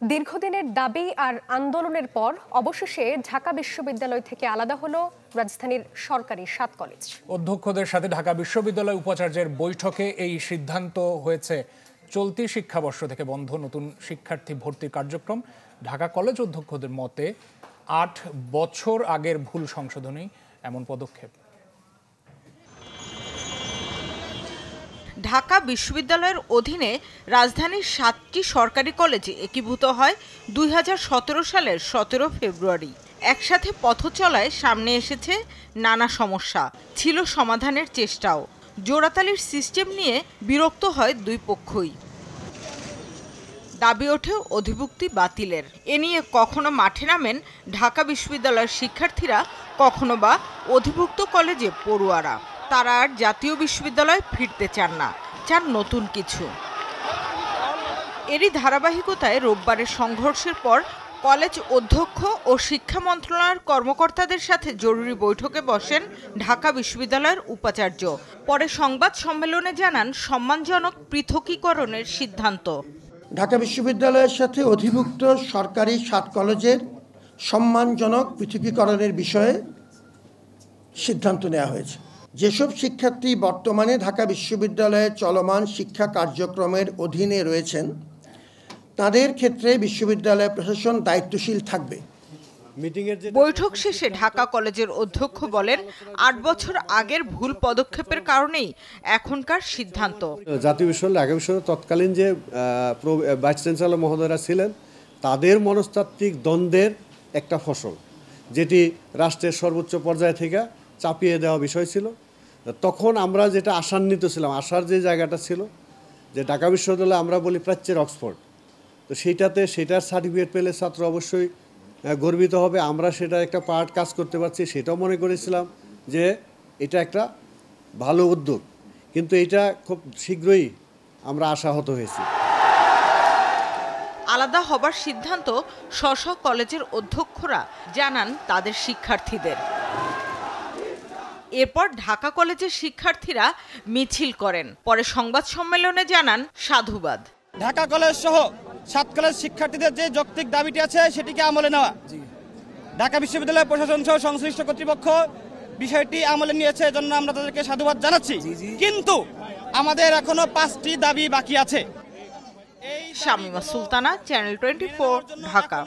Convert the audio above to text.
দীর্ঘদিনের দাবি আর আন্দোলনের পর অবশেষে ঢাকা বিশ্ববিদ্যালয় থেকে আলাদা হলো রাজধানীর সরকারি 7 কলেজ। অধ্যক্ষদের সাথে ঢাকা বিশ্ববিদ্যালয় উপাচার্যের বৈঠকে এই সিদ্ধান্ত হয়েছে। চলতি শিক্ষাবর্ষ থেকে বন্ধ নতুন শিক্ষার্থী ভর্তির কার্যক্রম। ঢাকা কলেজ অধ্যক্ষদের মতে 8 বছর আগের ভুল সংশোধনী এমন পদক্ষেপ। ঢাকা বিশ্ববিদ্যালয়ের অধীনে রাজধানীর 7টি সরকারি কলেজে একীভূত হয় 2017 সালের 17 ফেব্রুয়ারি। একসাথে পথ চলায় সামনে এসেছে নানা সমস্যা, ছিল সমাধানের চেষ্টাও। জোড়াতালির সিস্টেম নিয়ে বিরক্ত হয় দুই পক্ষই। দাবি ওঠে অধিভুক্তি বাতিলের। এ নিয়ে কখনো মাঠে নামেন ঢাকা বিশ্ববিদ্যালয়ের শিক্ষার্থীরা, কখনো বা অধিভুক্ত কলেজে পড়ুয়ারা। তারা আর জাতীয় বিশ্ববিদ্যালয়ে ফিরতে চান না, চান নতুন কিছু। এরই ধারাবাহিকতায় রোববারের সংঘর্ষের পর কলেজ অধ্যক্ষ ও শিক্ষা মন্ত্রণালয়ের কর্মকর্তাদের সাথে জরুরি বৈঠকে বসেন ঢাকা বিশ্ববিদ্যালয়ের উপাচার্য। পরে সংবাদ সম্মেলনে জানান সম্মানজনক পৃথকীকরণের সিদ্ধান্ত। ঢাকা বিশ্ববিদ্যালয়ের সাথে অধিভুক্ত সরকারি 7 কলেজের সম্মানজনক পৃথকীকরণের বিষয়ে সিদ্ধান্ত নেওয়া হয়েছে। যেসব শিক্ষার্থী বর্তমানে ঢাকা বিশ্ববিদ্যালয়ের চলমান শিক্ষা কার্যক্রমের অধীনে রয়েছেন, তাদের ক্ষেত্রে বিশ্ববিদ্যালয় প্রশাসন দায়িত্বশীল থাকবে। বৈঠক শেষে ঢাকা কলেজের অধ্যক্ষ বলেন, 8 বছর আগের ভুল পদক্ষেপের কারণেই এখনকার সিদ্ধান্ত। জাতীয় বিশ্ববিদ্যালয় ঢাকা বিশ্ববিদ্যালয় তৎকালীন যে ভাইস চ্যান্সেলর মহোদয়রা ছিলেন, তাদের মনস্তাত্ত্বিক দ্বন্দ্বের একটা ফসল, যেটি রাষ্ট্রের সর্বোচ্চ পর্যায় থেকে চাপিয়ে দেওয়া বিষয় ছিল। তখন আমরা যেটা আশান্বিত ছিলাম, আশার যে জায়গাটা ছিল যে ঢাকা বিশ্ববিদ্যালয় আমরা বলি প্রাচ্যের অক্সফোর্ড, তো সেটার সার্টিফিকেট পেলে ছাত্র অবশ্যই গর্বিত হবে। আমরা সেটা একটা পার্ট কাজ করতে পারছি, সেটাও মনে করেছিলাম যে এটা একটা ভালো উদ্যোগ, কিন্তু এটা খুব শীঘ্রই আমরা আশাহত হয়েছি। আলাদা হবার সিদ্ধান্ত স্ব কলেজের অধ্যক্ষরা জানান তাদের শিক্ষার্থীদের। এরপর ঢাকা কলেজের শিক্ষার্থীরা মিছিল করেন। পরে সংবাদ সম্মেলনে জানান সাধুবাদ। ঢাকা কলেজ সহ 7 কলেজ শিক্ষার্থীদের যে যৌক্তিক দাবিটি আছে সেটিকে আমলে নেওয়া। ঢাকা বিশ্ববিদ্যালয় প্রশাসন সহ সংশ্লিষ্ট কর্তৃপক্ষ বিষয়টি আমলে নিয়েছে, এজন্য আমরা তাদেরকে সাধুবাদ জানাচ্ছি। কিন্তু আমাদের এখনো 5টি দাবি বাকি আছে। শামিমা সুলতানা, চ্যানেল 24, ঢাকা।